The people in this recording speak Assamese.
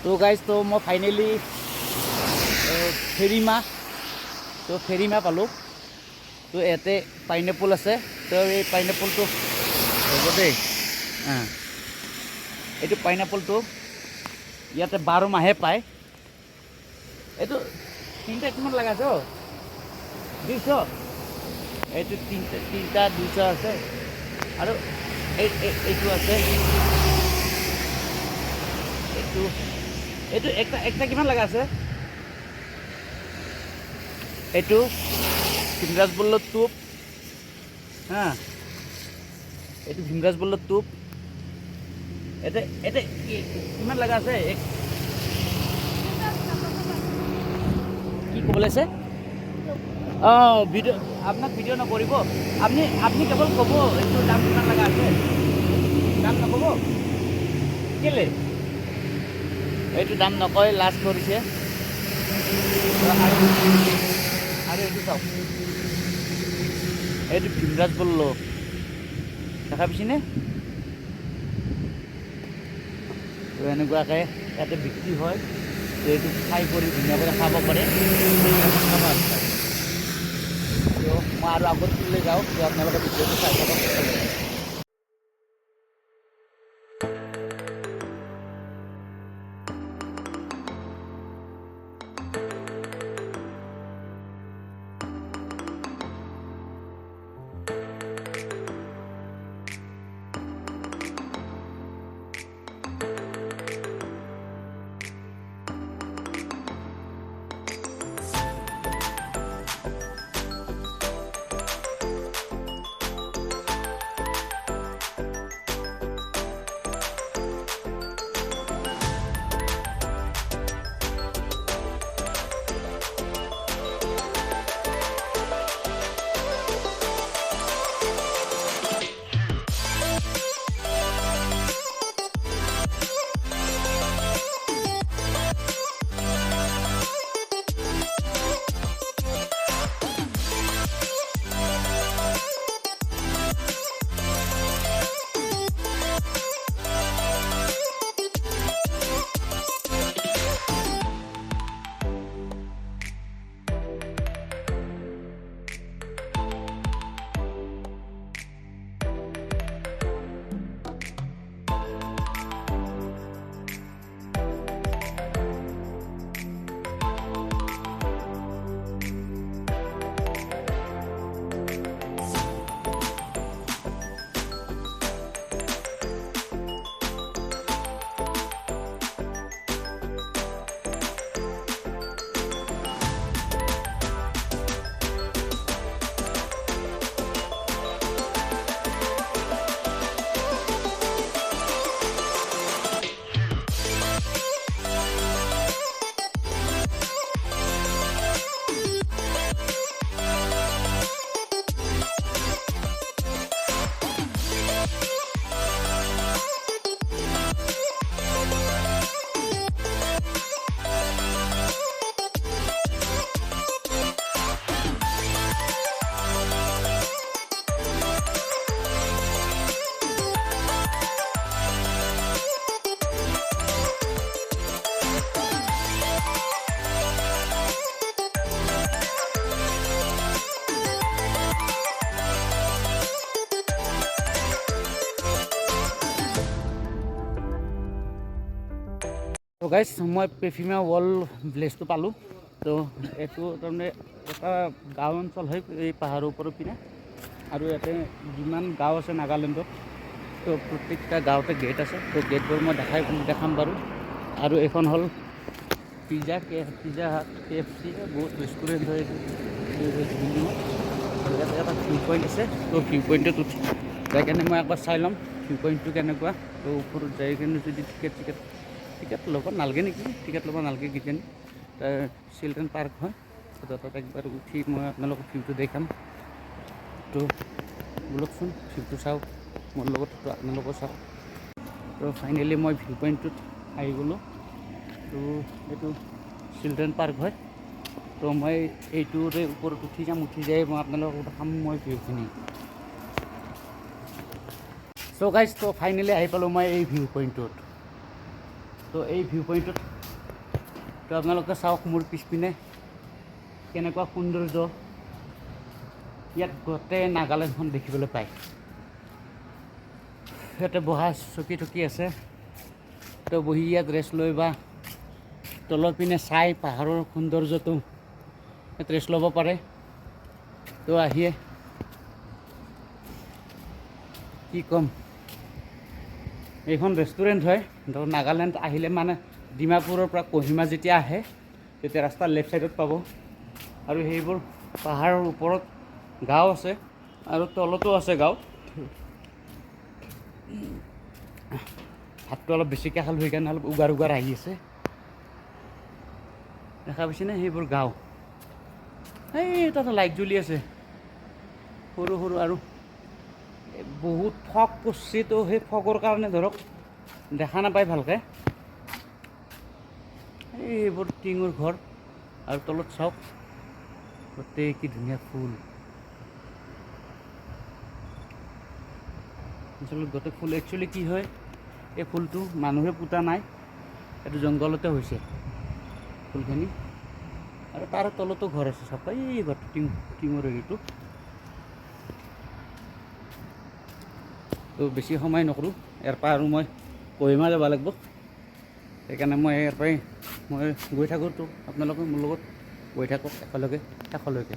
তো গাইজ তো মই ফাইনেলি ফেৰিমা পালোঁ। তো ইয়াতে পাইনএপল আছে। তো এই পাইনএপলটো হ'ব দেই। এইটো পাইনএপলটো ইয়াতে 12 মাহে পায়। এইটো তিনিটা কিমান লগা আছে? 200। এইটো তিনিটা 200 আছে। আৰু এইটো আছে, এইটো একটা কিমান লগা আছে? এইটো ভীমৰাজ বল্লৰ টোপ এইটো ভীমৰাজ বল্লৰ টোপ। এটা কিমান লগা আছে? কি ক'বলৈ আছে? ভিডিঅ' আপোনাক ভিডিঅ' নকৰিব। আপুনি কেৱল ক'ব এইটো দাম কিমান লগা আছে, দাম নক'ব কেলে? এইটো দাম নকয়, লাষ্ট কৰিছে। আৰু এইটো চাওক, এইটো ভীমৰাজ বল্ল দেখা পাইছেনে? তো এনেকুৱাকৈ ইয়াতে বিক্ৰী হয়। তো এইটো ফ্ৰাই কৰি ধুনীয়াকৈ খাব পাৰে। তো মই আৰু আগত লৈ যাওঁ, তো আপোনালোকে ভিডিঅ'টো চাই থাকক। তো গাইজ মই পেফিমা ৱৰ্ল্ড ভিলেজটো পালোঁ। তো এইটো তাৰমানে এটা গাঁও অঞ্চল হয় এই পাহাৰৰ ওপৰৰ পিনে। আৰু ইয়াতে যিমান গাঁও আছে নাগালেণ্ডত, তো প্ৰত্যেকটা গাঁৱতে গেট আছে। তো গেটবোৰ মই দেখাম বাৰু। আৰু এইখন হ'ল পিজ্জা হাট, KFC, বহুত ৰেষ্টুৰেণ্ট হয় বিল্ডিঙত। আৰু ইয়াতে এটা ভিউ পইণ্ট আছে। তো ভিউ পইণ্টত যাই কেনে মই একবাৰ চাই ল'ম ভিউ পইণ্টটো কেনেকুৱা। তো ওপৰত যাই কেনে যদি টিকেট ল'ব নালাগে নেকি, টিকেট ল'ব নালাগে কিজানি। চিলড্ৰেন পাৰ্ক হয়। তো তাত একবাৰ উঠি মই আপোনালোকক ভিউটো দেখাম। তো ব'লকচোন ভিউটো চাওক, মোৰ লগত আপোনালোকেও চাওক। তো ফাইনেলি মই ভিউ পইণ্টটোত আহি গ'লোঁ। তো এইটো চিলড্ৰেন পাৰ্ক হয়। তো মই এইটোৰে ওপৰত উঠি যাই মই আপোনালোকক দেখাম মই ভিউখিনি। চ' গাইজ, তো ফাইনেলি আহি পালোঁ মই এই ভিউ পইণ্টটোত। তো এই ভিউ পইণ্টত তো আপোনালোকে চাওক মোৰ পিছপিনে কেনেকুৱা সৌন্দৰ্য ইয়াত গোটেই নাগালেণ্ডখন দেখিবলৈ পায় ইয়াতে বহা চকী টকী আছে তো বহি ইয়াত ৰেষ্ট লৈ বা তলৰ পিনে চাই পাহাৰৰ সৌন্দৰ্যটো ইয়াত ৰেষ্ট ল'ব পাৰে তো আহিয়ে কি ক'ম এইখন ৰেষ্টুৰেণ্ট হয় তো নাগালেণ্ড আহিলে মানে ডিমাপুৰৰ পৰা কহিমা যেতিয়া আহে তেতিয়া ৰাস্তাৰ লেফ্ট ছাইডত পাব আৰু সেইবোৰ পাহাৰৰ ওপৰত গাঁও আছে আৰু তলতো আছে গাঁও ভাতটো অলপ বেছিকৈ খালোঁ সেইকাৰণে অলপ উগাৰ উগাৰ আহি আছে দেখা পাইছেনে সেইবোৰ গাঁও এই তাতে লাইট জ্বলি আছে সৰু সৰু আৰু বহুত ফগ পৰছি তো সেই ফগৰ কাৰণে ধৰক দেখা নাপায় ভালকৈ এইবোৰ টিঙৰ ঘৰ আৰু তলত চাওক গোটেই কি ধুনীয়া ফুল আচলতে গোটেই ফুল একচুৱেলি কি হয় এই ফুলটো মানুহে পোতা নাই এইটো জংঘলতে হৈছে ফুলখিনি আৰু তাৰ তলতো ঘৰ আছে চাওক এই ঘৰটো টিঙৰ হেৰিটো তো বেছি সময় নকৰোঁ ইয়াৰ পৰা আৰু মই কহিমা যাব লাগিব সেইকাৰণে মই ইয়াৰ পৰাই মই গৈ থাকোঁ তো আপোনালোকে মোৰ লগত গৈ থাকক একেলগে শেষলৈকে